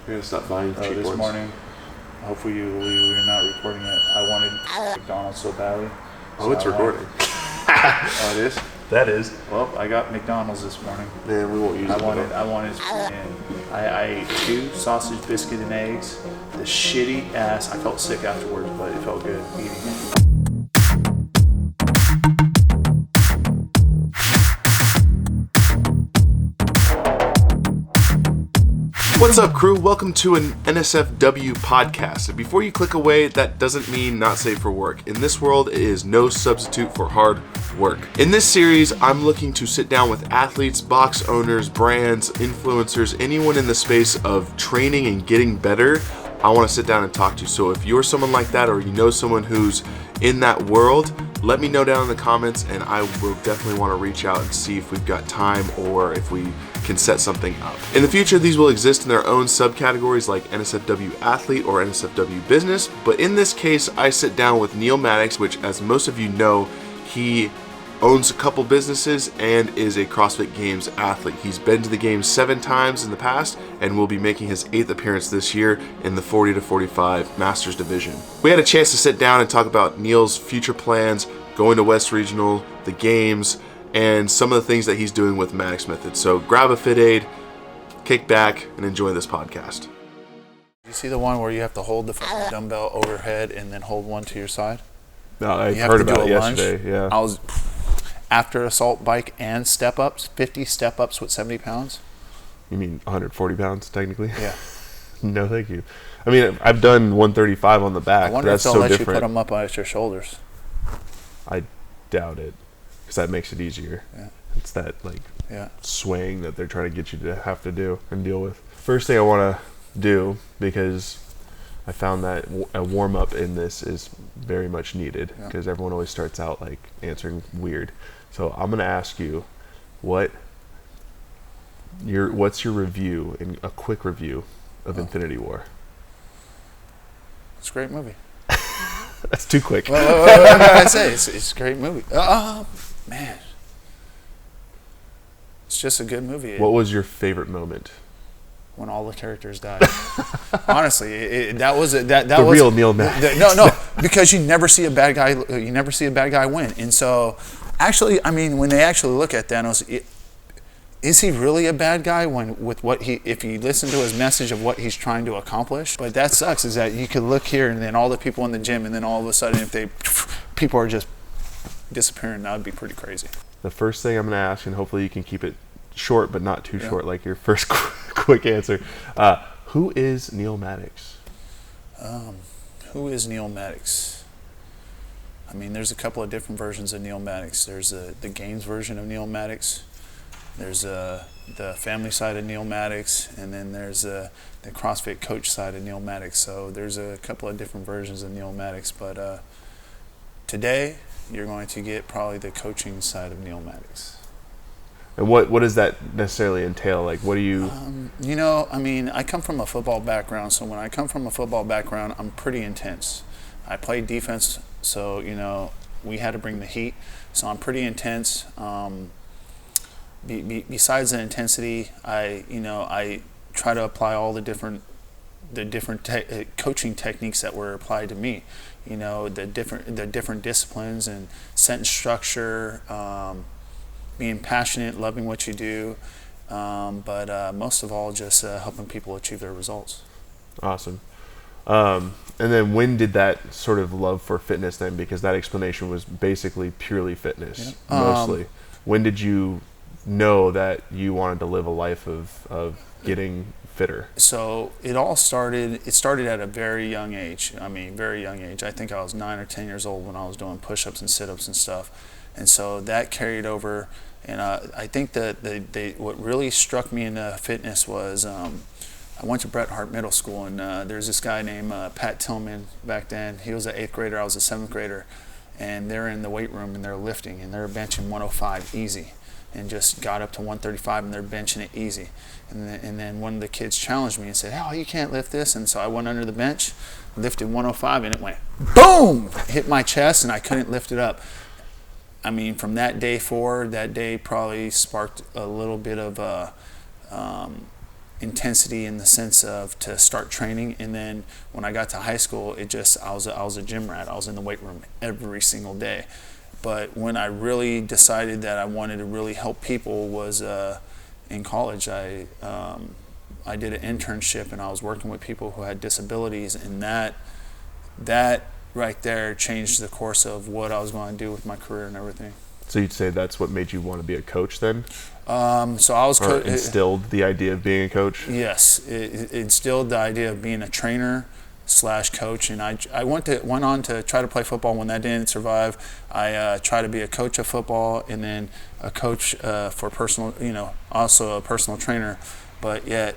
We're gonna stop buying cheap This ones. morning, hopefully we're not recording it. I wanted McDonald's so badly. Oh, it's recording. Oh, it is? That is. Well, I got McDonald's this morning. Man, we won't use it. I wanted, and I ate 2 sausage, biscuit, and eggs. The shitty ass. I felt sick afterwards, but it felt good eating it. What's up, crew? Welcome to an NSFW podcast. And before you click away, that doesn't mean not safe for work. In this world, it is no substitute for hard work. In this series, I'm looking to sit down with athletes, box owners, brands, influencers, anyone in the space of training and getting better. I want to sit down and talk to you. So if you're someone like that, or you know someone who's in that world, let me know down in the comments, and I will definitely want to reach out and see if we've got time or if we can set something up. In the future, these will exist in their own subcategories like NSFW athlete or NSFW business, but in this case, I sit down with Neal Maddox, which, as most of you know, he owns a couple businesses and is a CrossFit Games athlete. He's been to the Games 7 times in the past and will be making his 8th appearance this year in the 40 to 45 Masters division. We had a chance to sit down and talk about Neal's future plans, going to West Regional, the Games, and some of the things that he's doing with Maddox Method. So grab a Fit Aid, kick back, and enjoy this podcast. You see the one where you have to hold the dumbbell overhead and then hold one to your side? No, I You have heard to do about it a lunge. yesterday. Yeah. I was after assault bike and step ups, 50 step ups with 70 pounds. You mean 140 pounds technically? Yeah. No, thank you. I mean, I've done 135 on the back. I wonder but if that's they'll so let different. you put them up at your shoulders. I doubt it, because that makes it easier. Yeah. It's that Yeah. swaying that they're trying to get you to have to do and deal with. First thing I want to do, because I found that a warm up in this is very much needed, because everyone always starts out like answering weird. So I'm going to ask you, what's your review, in a quick review of Infinity War? It's a great movie. That's too quick. What can I say? It's a great movie. Man. It's just a good movie. What was your favorite moment? When all the characters died. Honestly, that was real Neal Maddox. No, because you never see a bad guy. You never see a bad guy win. And so, actually, I mean, when they actually look at Thanos, is he really a bad guy if you listen to his message of what he's trying to accomplish? But that sucks, is that you could look here and then all the people in the gym, and then all of a sudden, people are just disappearing, that would be pretty crazy. The first thing I'm going to ask, and hopefully you can keep it short but not too short, like your first quick answer. Who is Neal Maddox? Who is Neal Maddox? I mean, there's a couple of different versions of Neal Maddox. There's the Games version of Neal Maddox. There's the family side of Neal Maddox, and then there's the CrossFit coach side of Neal Maddox. So there's a couple of different versions of Neal Maddox. But today, you're going to get probably the coaching side of Neal Maddox. And what does that necessarily entail? Like, what do you... I mean, I come from a football background, so when I come from a football background, I'm pretty intense. I played defense, so, we had to bring the heat. So I'm pretty intense. Besides the intensity, I try to apply all the different coaching techniques that were applied to me. The different disciplines and sentence structure, being passionate, loving what you do, but most of all, just helping people achieve their results. Awesome. And then when did that sort of love for fitness then, because that explanation was basically purely fitness, mostly. When did you know that you wanted to live a life of getting fitter? So it started at a very young age. I mean, very young age. I think I was 9 or 10 years old when I was doing push-ups and sit-ups and stuff. And so that carried over, and I think that what really struck me in fitness was I went to Bret Hart Middle School, and there's this guy named Pat Tillman back then. He was an 8th grader, I was a 7th grader, and they're in the weight room and they're lifting, and they're benching 105 easy, and just got up to 135 and they're benching it easy. And then one of the kids challenged me and said, "Oh, you can't lift this." And so I went under the bench, lifted 105, and it went boom, hit my chest, and I couldn't lift it up. I mean, from that day forward, that day probably sparked a little bit of intensity in the sense of to start training. And then when I got to high school, I was a gym rat. I was in the weight room every single day. But when I really decided that I wanted to really help people was in college. I did an internship, and I was working with people who had disabilities, and that right there changed the course of what I was going to do with my career and everything. So you'd say that's what made you want to be a coach then? So I was instilled the idea of being a coach? Yes, it instilled the idea of being a trainer / coach, and I went on to try to play football. When that didn't survive, I tried to be a coach of football, and then a coach for personal, also a personal trainer. But yet,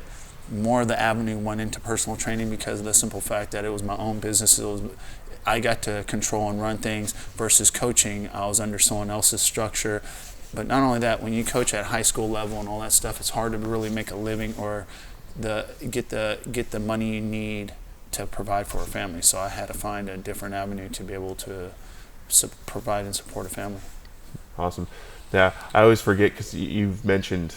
more of the avenue went into personal training because of the simple fact that it was my own business. I got to control and run things versus coaching. I was under someone else's structure. But not only that, when you coach at high school level and all that stuff, it's hard to really make a living or get the money you need to provide for a family. So I had to find a different avenue to be able to provide and support a family. Awesome. Yeah, I always forget because you've mentioned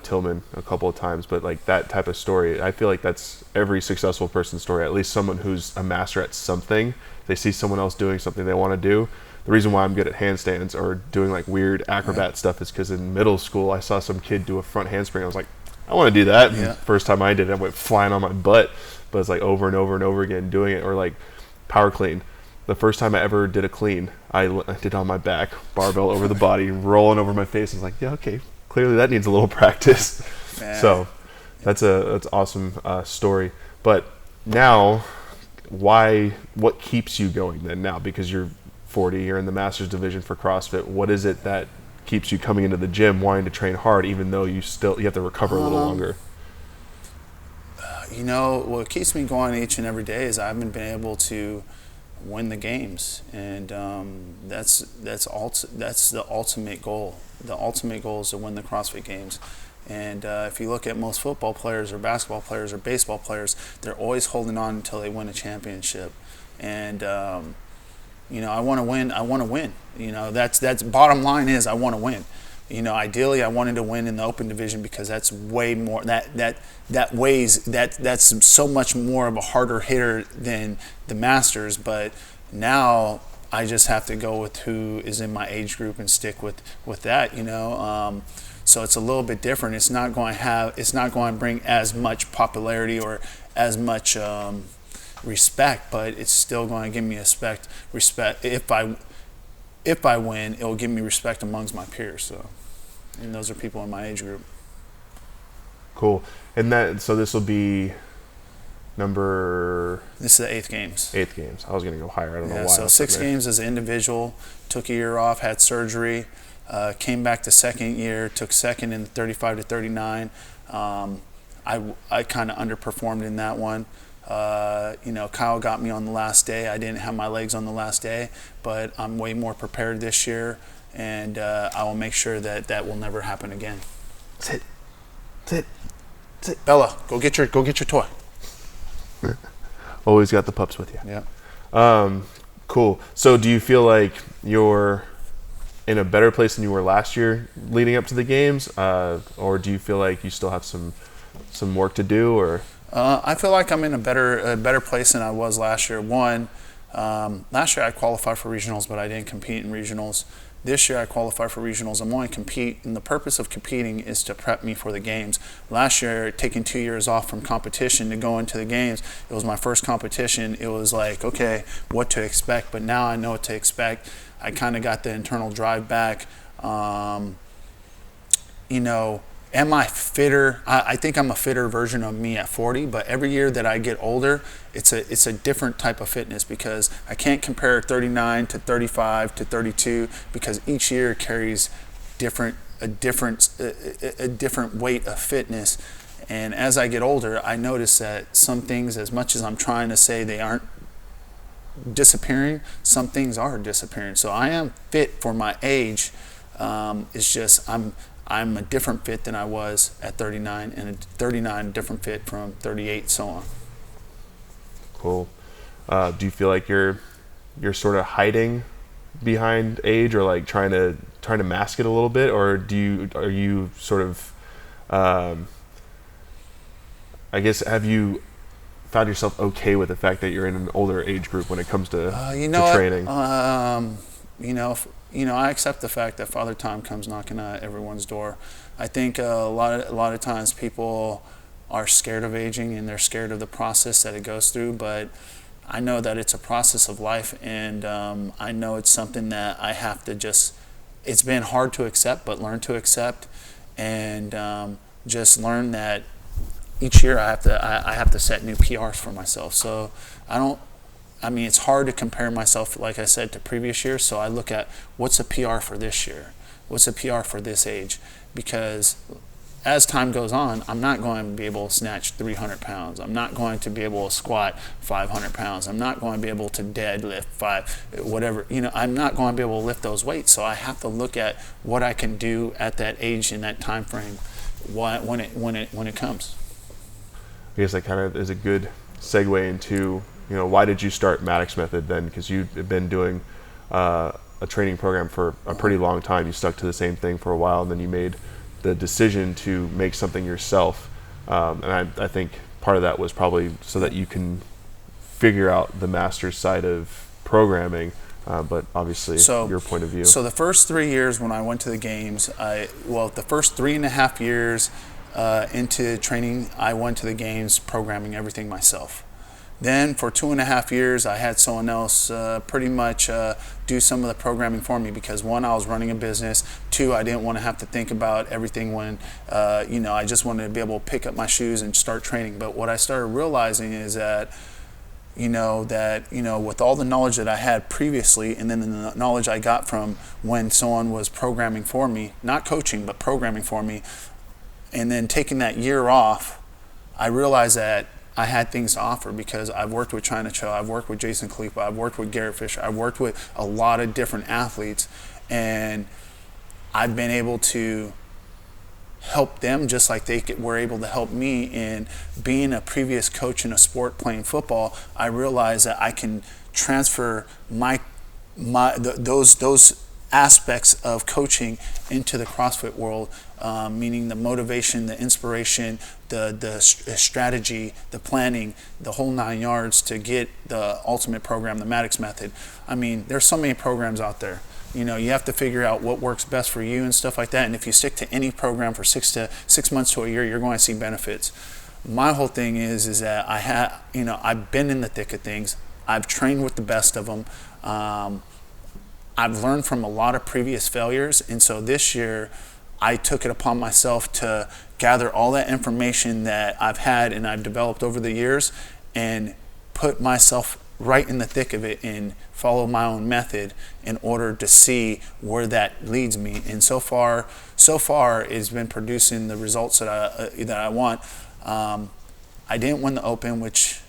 Tillman a couple of times, but like that type of story, I feel like that's every successful person's story. At least someone who's a master at something, they see someone else doing something they want to do. The reason why I'm good at handstands or doing like weird acrobat stuff is because in middle school I saw some kid do a front handspring. I was like, I want to do that. And first time I did it, I went flying on my butt. But it's like over and over and over again doing it. Or like power clean. The first time I ever did a clean, I did on my back, barbell over the body, rolling over my face. I was like, yeah, okay, clearly that needs a little practice. Man. So that's awesome story. But now, what keeps you going then now? Because you're 40, you're in the master's division for CrossFit. What is it that keeps you coming into the gym wanting to train hard, even though you have to recover a little longer? What keeps me going each and every day is I haven't been able to win the games, and that's the ultimate goal. The ultimate goal is to win the CrossFit Games. And if you look at most football players or basketball players or baseball players, they're always holding on until they win a championship. And I want to win. I want to win. That's bottom line is I want to win. Ideally I wanted to win in the open division because that's way more that's so much more of a harder hitter than the masters. But now I just have to go with who is in my age group and stick with that. So it's a little bit different. It's not going to bring as much popularity or as much respect, but it's still going to give me respect. If I win, it will give me respect amongst my peers. And those are people in my age group. Cool. And so this will be This is the 8th games. 8th games. I was going to go higher. I don't know why. So 6 games as an individual. Took a year off. Had surgery. Came back the second year. Took second in the 35 to 39. I kind of underperformed in that one. Kyle got me on the last day. I didn't have my legs on the last day, but I'm way more prepared this year, and I will make sure that will never happen again. Sit. Bella, go get your toy. Always got the pups with you. Yeah. Cool. So do you feel like you're in a better place than you were last year leading up to the games, or do you feel like you still have some work to do, or? I feel like I'm in a better place than I was last year. Last year I qualified for regionals, but I didn't compete in regionals. This year I qualified for regionals. I'm going to compete, and the purpose of competing is to prep me for the games. Last year, taking 2 years off from competition to go into the games, it was my first competition. It was like, okay, what to expect, but now I know what to expect. I kind of got the internal drive back. Am I fitter? I think I'm a fitter version of me at 40, but every year that I get older, it's a different type of fitness because I can't compare 39 to 35 to 32 because each year carries a different weight of fitness. And as I get older, I notice that some things, as much as I'm trying to say they aren't disappearing, some things are disappearing. So I am fit for my age. It's just I'm a different fit than I was at 39, and at 39 a different fit from 38, so on. Cool. Do you feel like you're sort of hiding behind age, or like trying to mask it a little bit, or are you sort of I guess, have you found yourself okay with the fact that you're in an older age group when it comes to, to training? I accept the fact that Father Time comes knocking at everyone's door. I think a lot of times people are scared of aging and they're scared of the process that it goes through, but I know that it's a process of life, and I know it's something that I have to it's been hard to accept, but learn to accept, and just learn that each year I have to set new PRs for myself. So it's hard to compare myself, like I said, to previous years. So I look at what's a PR for this year, what's a PR for this age, because as time goes on, I'm not going to be able to snatch 300 pounds. I'm not going to be able to squat 500 pounds. I'm not going to be able to deadlift whatever. I'm not going to be able to lift those weights. So I have to look at what I can do at that age in that time frame when it comes. I guess that kind of is a good segue into, why did you start Maddox Method then? Because you've been doing a training program for a pretty long time. You stuck to the same thing for a while, and then you made the decision to make something yourself. And I think part of that was probably so that you can figure out the master's side of programming, but obviously your point of view. So the first 3 years when I went to the games, the first 3.5 years into training, I went to the games programming everything myself. Then for 2.5 years, I had someone else pretty much do some of the programming for me, because one, I was running a business. Two, I didn't want to have to think about everything when, I just wanted to be able to pick up my shoes and start training. But what I started realizing is that, with all the knowledge that I had previously, and then the knowledge I got from when someone was programming for me, not coaching, but programming for me, and then taking that year off, I realized that I had things to offer, because I've worked with China Cho, I've worked with Jason Khalifa, I've worked with Garrett Fisher, I've worked with a lot of different athletes, and I've been able to help them just like they were able to help me. In being a previous coach in a sport, playing football, I realized that I can transfer those aspects of coaching into the CrossFit world, meaning the motivation, the inspiration, the strategy, the planning, the whole 9 yards to get the ultimate program, the Maddox Method. There's so many programs out there. You have to figure out what works best for you and stuff like that. And if you stick to any program for 6 months to a year, you're going to see benefits. My whole thing is that I've been in the thick of things. I've trained with the best of them. I've learned from a lot of previous failures, and so this year I took it upon myself to gather all that information that I've had and I've developed over the years, and put myself right in the thick of it and follow my own method in order to see where that leads me. And so far it's been producing the results that I want. I didn't win the Open, which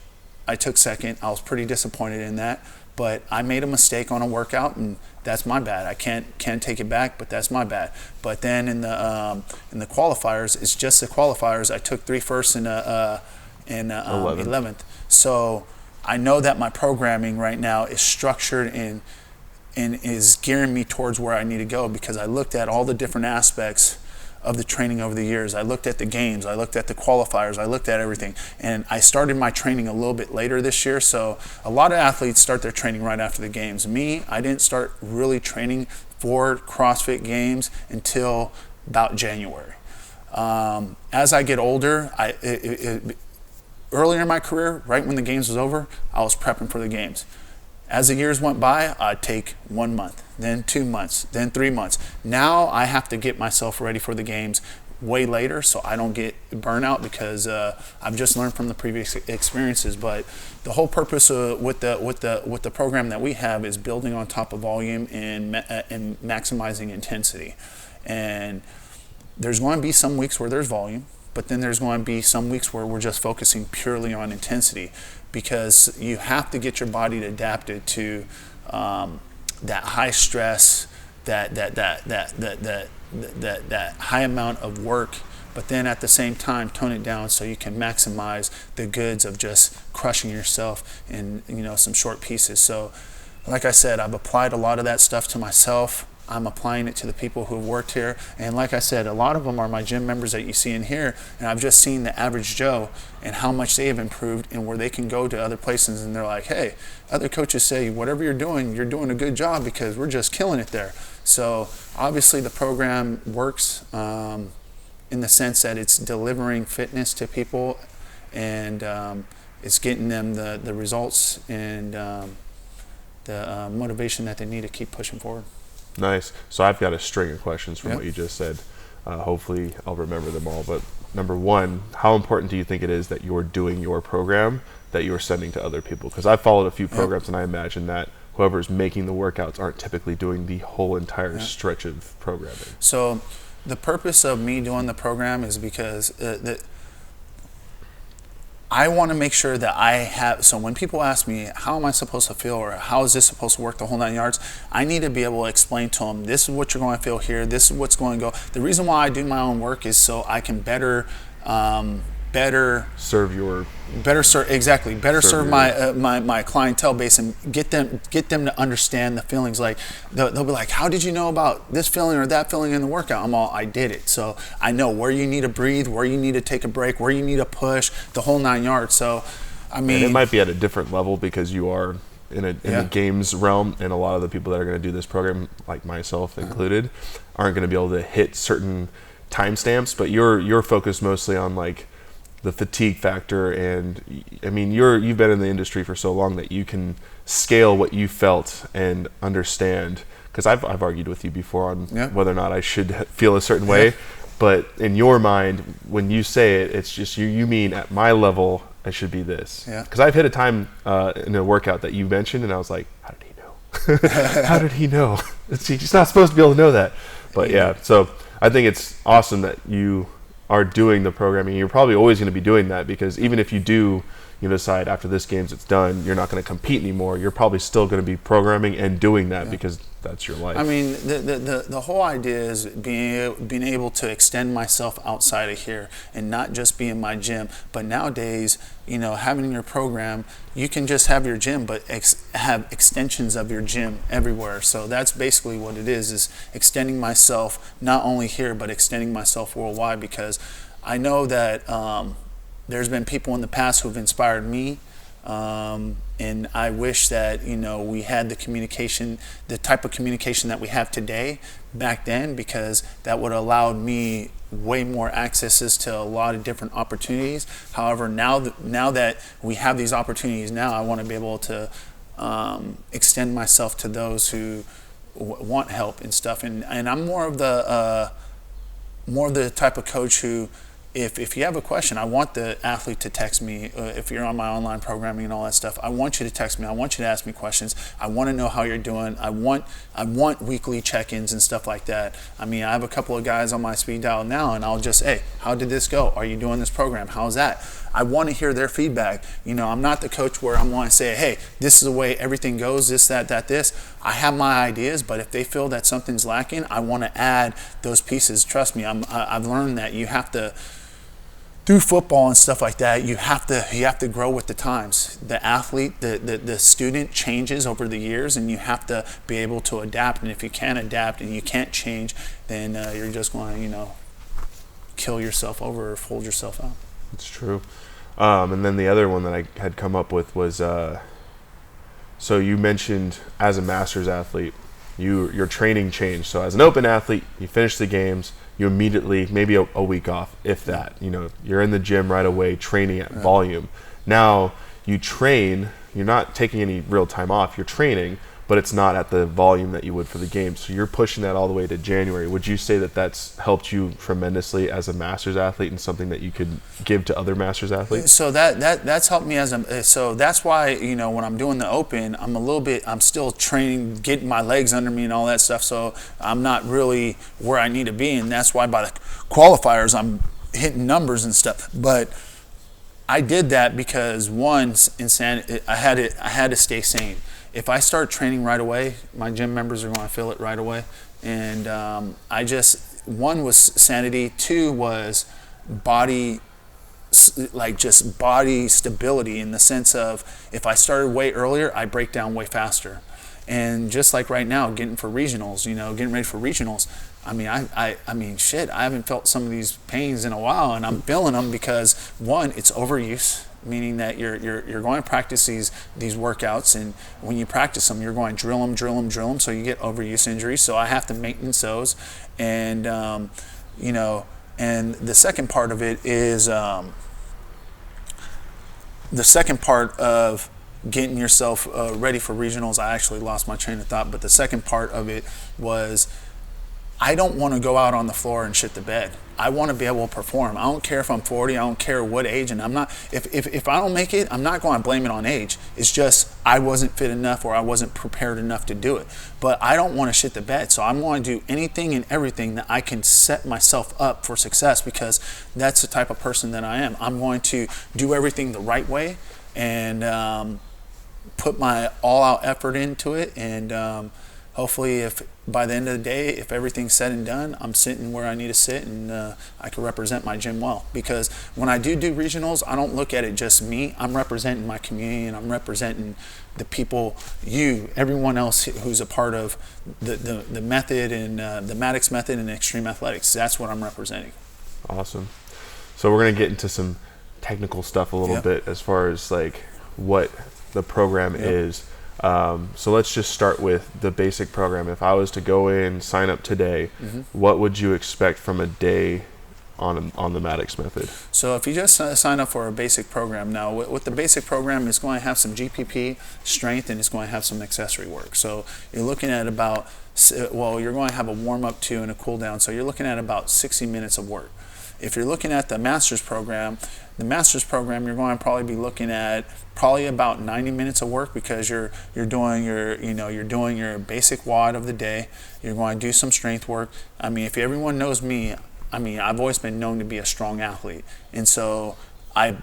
I took second. I was pretty disappointed in that. But I made a mistake on a workout, and that's my bad. I can't take it back, but that's my bad. But then in the qualifiers, it's just the qualifiers. I took 3 firsts and 11th. So I know that my programming right now is structured and is gearing me towards where I need to go, because I looked at all the different aspects of the training over the years. I looked at the games, I looked at the qualifiers, I looked at everything. And I started my training a little bit later this year. So a lot of athletes start their training right after the games. Me, I didn't start really training for CrossFit Games until about January. As I get older, earlier in my career, right when the games was over, I was prepping for the games. As the years went by, I'd take 1 month, then 2 months, then 3 months. Now I have to get myself ready for the games way later, so I don't get burnout, because I've just learned from the previous experiences. But the whole purpose with the program that we have is building on top of volume and maximizing intensity. And there's going to be some weeks where there's volume, but then there's going to be some weeks where we're just focusing purely on intensity, because you have to get your body adapted to that high stress, that high amount of work, but then at the same time tone it down so you can maximize the goods of just crushing yourself in some short pieces. So like I said, I've applied a lot of that stuff to myself. I'm applying it to the people who've worked here. And like I said, a lot of them are my gym members that you see in here, and I've just seen the average Joe and how much they have improved, and where they can go to other places and they're like, hey, other coaches say whatever you're doing a good job because we're just killing it there. So obviously the program works in the sense that it's delivering fitness to people, and it's getting them the results and the motivation that they need to keep pushing forward. Nice. So I've got a string of questions from what you just said. Hopefully I'll remember them all. But number one, how important do you think it is that you're doing your program that you're sending to other people? Because I've followed a few programs, and I imagine that whoever's making the workouts aren't typically doing the whole entire stretch of programming. So the purpose of me doing the program is because I want to make sure that I have, so when people ask me, how am I supposed to feel, or how is this supposed to work the whole 9 yards, I need to be able to explain to them, this is what you're going to feel here, this is what's going to go. The reason why I do my own work is so I can better serve my clientele base, and get them to understand the feelings. Like they'll be like, how did you know about this feeling or that feeling in the workout? I did it, so I know where you need to breathe, where you need to take a break, where you need to push, the whole 9 yards. So I mean, and it might be at a different level because you are in the games realm, and a lot of the people that are going to do this program, like myself included, aren't going to be able to hit certain timestamps, but you're focused mostly on like the fatigue factor, and I mean you've been in the industry for so long that you can scale what you felt and understand, because I've argued with you before on whether or not I should feel a certain way, but in your mind when you say it, it's just you mean at my level I should be this, because I've hit a time in a workout that you mentioned and I was like, how did he know? How did he know? He's not supposed to be able to know that. But so I think it's awesome that you are doing the programming. You're probably always going to be doing that, because even if you do, decide after this game's it's done, you're not going to compete anymore, you're probably still going to be programming and doing that because that's your life. I mean, the whole idea is being able to extend myself outside of here and not just be in my gym. But nowadays, having your program, you can just have your gym, but have extensions of your gym everywhere. So that's basically what it is extending myself not only here, but extending myself worldwide, because I know that there's been people in the past who've inspired me, and I wish that we had the type of communication that we have today back then, because that would have allowed me way more accesses to a lot of different opportunities. However, now that we have these opportunities now, I want to be able to extend myself to those who want help and stuff. And I'm more of the type of coach who, if you have a question, I want the athlete to text me. If you're on my online programming and all that stuff, I want you to text me. I want you to ask me questions. I want to know how you're doing. I want weekly check-ins and stuff like that. I mean, I have a couple of guys on my speed dial now, and I'll just, hey, how did this go? Are you doing this program? How's that? I want to hear their feedback. I'm not the coach where I'm going to say, hey, this is the way everything goes, this, that, this. I have my ideas, but if they feel that something's lacking, I want to add those pieces. Trust me, I've learned that you have to, through football and stuff like that, you have to grow with the times. The athlete, the student changes over the years, and you have to be able to adapt. And if you can't adapt and you can't change, then you're just going to, kill yourself over or fold yourself out. It's true. And then the other one that I had come up with was, so you mentioned as a master's athlete, your training changed. So as an open athlete, you finish the games, you immediately, maybe a week off, if that, you're in the gym right away training at volume. Now you train, you're not taking any real time off, you're training, but it's not at the volume that you would for the game. So you're pushing that all the way to January. Would you say that that's helped you tremendously as a master's athlete and something that you could give to other master's athletes? So that's helped me so that's why, when I'm doing the open, I'm still training, getting my legs under me and all that stuff. So I'm not really where I need to be. And that's why by the qualifiers, I'm hitting numbers and stuff. But I did that because I had to stay sane. If I start training right away, my gym members are going to feel it right away. And one was sanity, two was body stability, in the sense of if I started way earlier, I break down way faster. And just like right now, getting ready for regionals, I mean, shit, I haven't felt some of these pains in a while, and I'm feeling them because, one, it's overuse, meaning that you're going to practice these workouts, and when you practice them, you're going to drill them, so you get overuse injuries. So I have to maintenance those, and and the second part of it is the second part of getting yourself ready for regionals. I actually lost my train of thought, but the second part of it was, I don't want to go out on the floor and shit the bed. I want to be able to perform. I don't care if I'm 40, I don't care what age, and I'm not, if I don't make it, I'm not going to blame it on age. It's just I wasn't fit enough, or I wasn't prepared enough to do it. But I don't want to shit the bed, so I'm going to do anything and everything that I can set myself up for success, because that's the type of person that I am. I'm going to do everything the right way, and put my all-out effort into it, and hopefully, if by the end of the day, if everything's said and done, I'm sitting where I need to sit, and I can represent my gym well. Because when I do regionals, I don't look at it just me. I'm representing my community, and I'm representing the people, everyone else who's a part of the method, and the Maddox Method and Extreme Athletics. That's what I'm representing. Awesome. So we're going to get into some technical stuff a little bit, as far as like what the program is. So let's just start with the basic program. If I was to go in, sign up today, what would you expect from a day on the Maddox Method? So if you just sign up for a basic program, now with the basic program, it's going to have some GPP, strength, and it's going to have some accessory work. So you're looking at about, you're going to have a warm-up too and a cool-down. So you're looking at about 60 minutes of work. If you're looking at the master's program, you're going to probably be looking at about 90 minutes of work, because you're doing your basic WOD of the day. You're going to do some strength work. I mean, if everyone knows me, I've always been known to be a strong athlete, and so I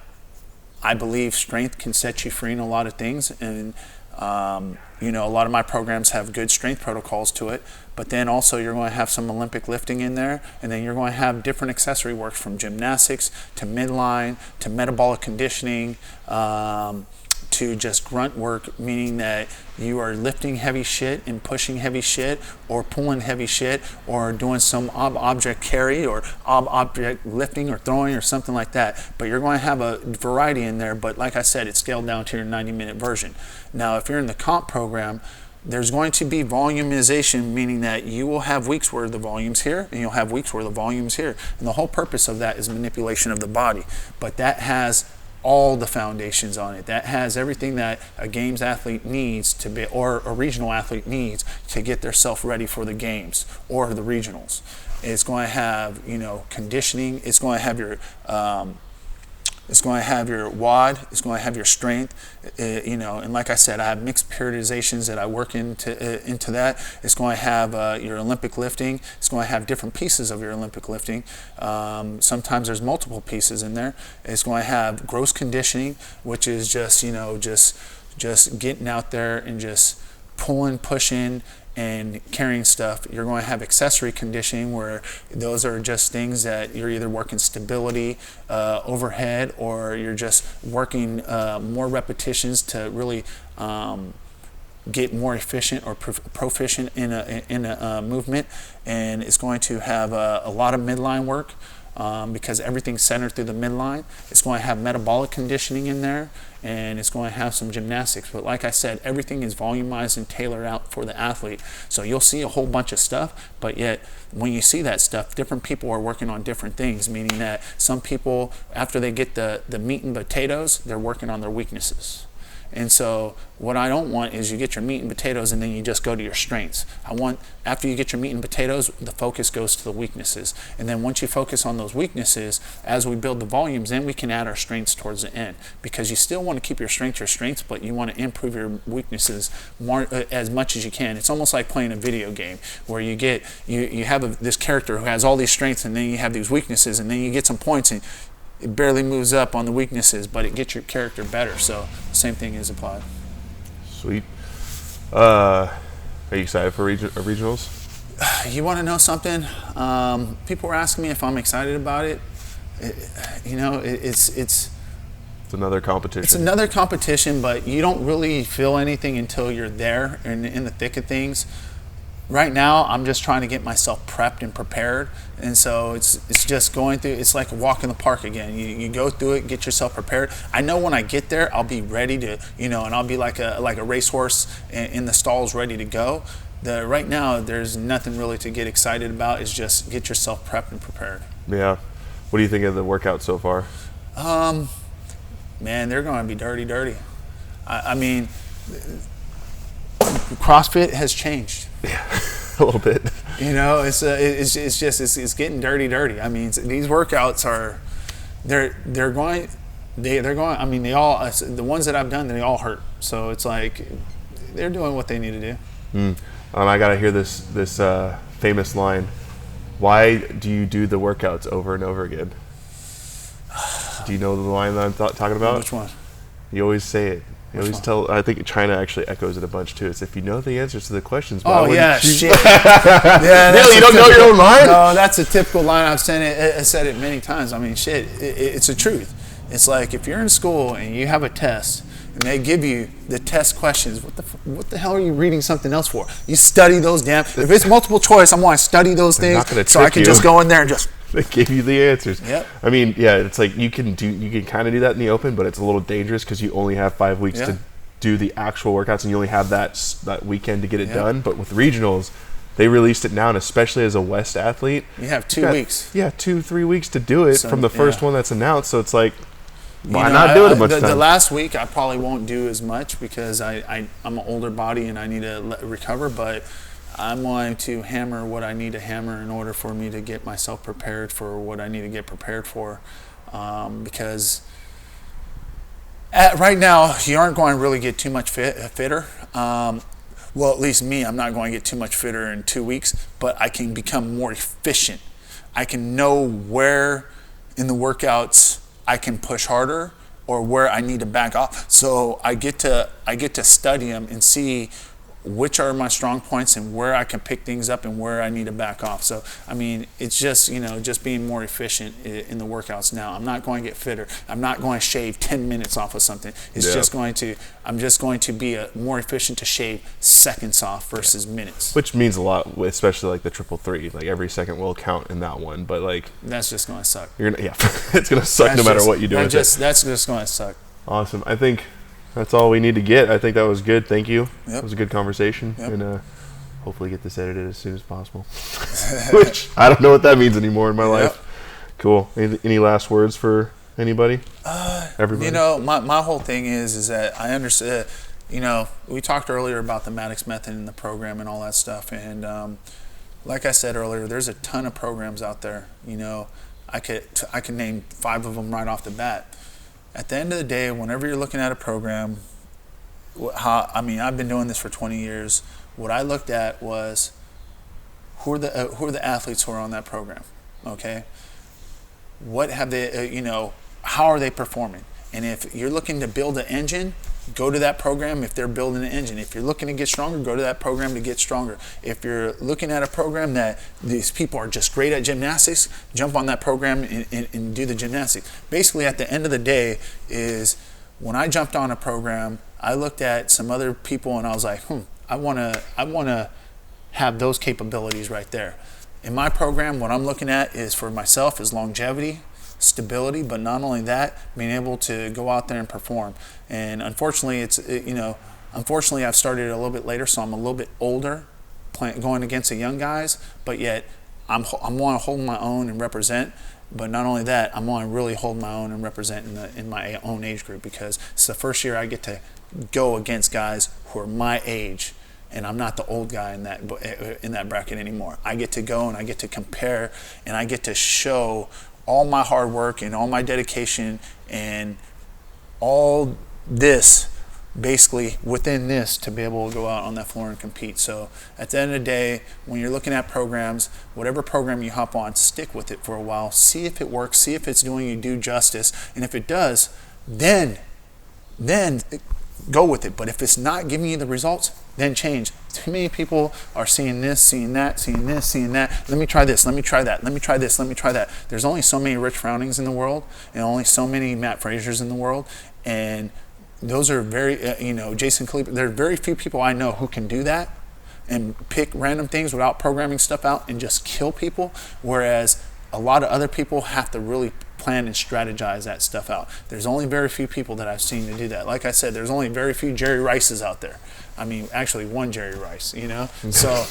believe strength can set you free in a lot of things, and a lot of my programs have good strength protocols to it, but then also you're going to have some Olympic lifting in there, and then you're going to have different accessory work, from gymnastics to midline to metabolic conditioning, to just grunt work, meaning that you are lifting heavy shit and pushing heavy shit, or pulling heavy shit, or doing some object carry, or object lifting or throwing or something like that. But you're going to have a variety in there, but like I said, it's scaled down to your 90-minute version. Now, if you're in the comp program, there's going to be volumization, meaning that you will have weeks where the volume's here, and you'll have weeks where the volume's here. And the whole purpose of that is manipulation of the body. But that has all the foundations on it. That has everything that a games athlete needs to be, or a regional athlete needs to get themselves ready for the games or the regionals. It's going to have, conditioning. It's going to have your WOD. It's going to have your strength. And like I said, I have mixed periodizations that I work into that. It's going to have your Olympic lifting. It's going to have different pieces of your Olympic lifting. Sometimes there's multiple pieces in there. It's going to have gross conditioning, which is just getting out there and just pulling, pushing, and carrying stuff. You're going to have accessory conditioning, where those are just things that you're either working stability, overhead, or you're just working more repetitions to really get more efficient or proficient in a movement. And it's going to have a lot of midline work, because everything's centered through the midline. It's going to have metabolic conditioning in there, and it's going to have some gymnastics. But like I said, everything is volumized and tailored out for the athlete. So you'll see a whole bunch of stuff, but yet when you see that stuff, different people are working on different things, meaning that some people, after they get the meat and potatoes, they're working on their weaknesses. And so what I don't want is you get your meat and potatoes and then you just go to your strengths. I want, after you get your meat and potatoes, the focus goes to the weaknesses. And then once you focus on those weaknesses, as we build the volumes, then we can add our strengths towards the end. Because you still want to keep your strengths, but you want to improve your weaknesses more, as much as you can. It's almost like playing a video game where you get, you have this character who has all these strengths, and then you have these weaknesses, and then you get some points, and it barely moves up on the weaknesses, but it gets your character better. So the same thing is applied. Sweet. Are you excited for regionals? You want to know something? People were asking me if I'm excited about it. It's another competition. It's another competition, but you don't really feel anything until you're there and in the thick of things. Right now, I'm just trying to get myself prepped and prepared, and so it's just going through. It's like a walk in the park again. You go through it, get yourself prepared. I know when I get there, I'll be ready to, and I'll be like a racehorse in the stalls, ready to go. Right now, there's nothing really to get excited about. It's just get yourself prepped and prepared. Yeah. What do you think of the workout so far? Man, they're going to be dirty. I mean, CrossFit has changed. Yeah, a little bit. It's getting dirty. I mean, these workouts are, they're going. I mean, they all, the ones that I've done, they all hurt. So it's like they're doing what they need to do. I gotta hear this famous line. Why do you do the workouts over and over again? Do you know the line that I'm talking about? Which one? You always say it. You always tell. I think China actually echoes it a bunch too. It's if you know the answers to the questions. Why shit. Yeah, Neal, you don't know your own line? No, that's a typical line. I've said it many times. I mean, shit, it's the truth. It's like if you're in school and you have a test and they give you the test questions, what the hell are you reading something else for? You study those if it's multiple choice, I want to study those things so I can just go in there and just. They give you the answers. Yep. I mean, yeah, it's like you can kind of do that in the open, but it's a little dangerous because you only have 5 weeks to do the actual workouts, and you only have that weekend to get it done. But with regionals, they released it now, and especially as a West athlete, you have 2 weeks. Yeah, 2-3 weeks to do it from the first one that's announced. So it's like, why not do it much time? The last week, I probably won't do as much because I'm an older body and I need to recover, but I'm going to hammer what I need to hammer in order for me to get myself prepared for what I need to get prepared for, because right now you aren't going to really get too much fitter. Well, at least me, I'm not going to get too much fitter in 2 weeks, but I can become more efficient. I can know where in the workouts I can push harder or where I need to back off. So I get to study them and see which are my strong points and where I can pick things up and where I need to back off. So, I mean, it's just, just being more efficient in the workouts now. I'm not going to get fitter. I'm not going to shave 10 minutes off of something. I'm just going to be more efficient to shave seconds off versus minutes. Which means a lot, especially like the 333. Like every second will count in that one, but like. That's just going to suck. It's going to suck no matter what you do with it. That's just going to suck. Awesome. I think that's all we need to get. I think that was good. Thank you. Yep. It was a good conversation. Yep. And hopefully get this edited as soon as possible. Which, I don't know what that means anymore in my life. Cool. Any last words for anybody? Everybody? My whole thing is that I understand, we talked earlier about the Maddox Method and the program and all that stuff. And like I said earlier, there's a ton of programs out there. I could name 5 of them right off the bat. At the end of the day, whenever you're looking at a program, I've been doing this for 20 years. What I looked at was who are the athletes who are on that program, okay? What have they, how are they performing? And if you're looking to build an engine, go to that program if they're building an engine. If you're looking to get stronger, go to that program to get stronger. If you're looking at a program that these people are just great at gymnastics, jump on that program and do the gymnastics. Basically, at the end of the day is when I jumped on a program, I looked at some other people and I was like, I want to have those capabilities right there. In my program, what I'm looking at is for myself is longevity, stability, but not only that, being able to go out there and perform. And unfortunately, unfortunately I've started a little bit later, so I'm a little bit older, going against the young guys, but yet I'm want to hold my own and represent. But not only that, I'm want to really hold my own and represent in my own age group, because it's the first year I get to go against guys who are my age. And I'm not the old guy in that bracket anymore. I get to go and I get to compare and I get to show all my hard work and all my dedication and all this basically within this to be able to go out on that floor and compete. So at the end of the day, when you're looking at programs, whatever program you hop on, stick with it for a while, see if it works, see if it's doing you due justice, and if it does, then go with it. But if it's not giving you the results, then change. Too many people are seeing this, seeing that, seeing this, seeing that. Let me try this, let me try that, let me try this, let me try that. There's only so many Rich Frownings in the world, and only so many Matt Frasers in the world, and those are very, Jason Kalipa, there are very few people I know who can do that and pick random things without programming stuff out and just kill people, whereas a lot of other people have to really plan and strategize that stuff out. There's only very few people that I've seen to do that. Like I said, there's only very few Jerry Rices out there. I mean, actually one Jerry Rice, So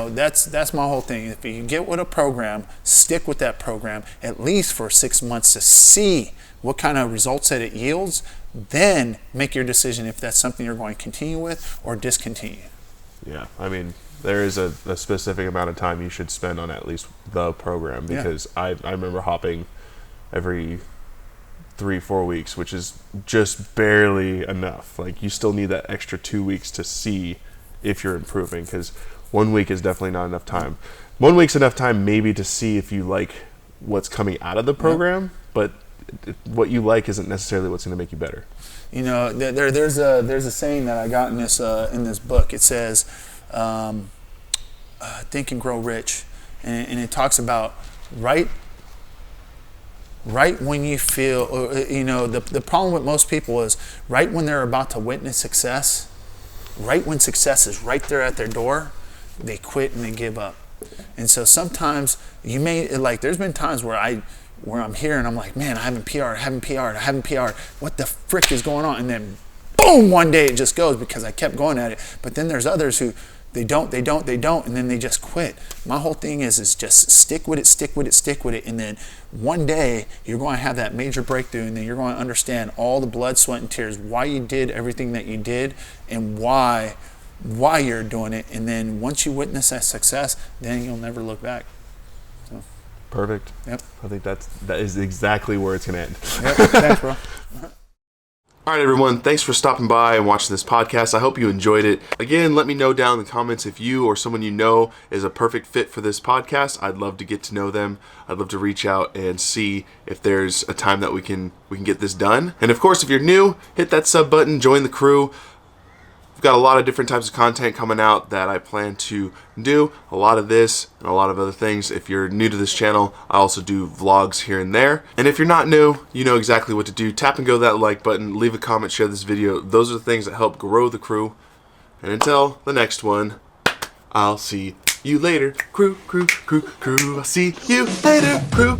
that's my whole thing. If you get with a program, stick with that program at least for 6 months to see what kind of results that it yields, then make your decision if that's something you're going to continue with or discontinue. Yeah, I mean, there is a specific amount of time you should spend on at least the program, because I remember hopping every 3-4 weeks, which is just barely enough. Like, you still need that extra 2 weeks to see if you're improving, because 1 week is definitely not enough time. 1 week's enough time maybe to see if you like what's coming out of the program, but what you like isn't necessarily what's going to make you better. There's a saying that I got in this book. It says, "Think and Grow Rich," and it talks about right when you feel, the problem with most people is right when they're about to witness success, right when success is right there at their door, they quit and they give up. And so sometimes there's been times where I'm here and I'm like, man, I haven't PR'd. What the frick is going on? And then boom, one day it just goes because I kept going at it. But then there's others who they don't, and then they just quit. My whole thing is just stick with it. And then one day you're going to have that major breakthrough, and then you're going to understand all the blood, sweat, and tears, why you did everything that you did, and why you're doing it. And then once you witness that success, then you'll never look back. So. Perfect. Yep. I think that is exactly where it's going to end. Yep. Thanks, bro. All right, everyone. Thanks for stopping by and watching this podcast. I hope you enjoyed it. Again, let me know down in the comments if you or someone you know is a perfect fit for this podcast. I'd love to get to know them. I'd love to reach out and see if there's a time that we can get this done. And of course, if you're new, hit that sub button, join the crew. We've got a lot of different types of content coming out that I plan to do. A lot of this and a lot of other things. If you're new to this channel, I also do vlogs here and there. And if you're not new, you know exactly what to do. Tap and go that like button, leave a comment, share this video. Those are the things that help grow the crew. And until the next one, I'll see you later. Crew. I'll see you later, crew.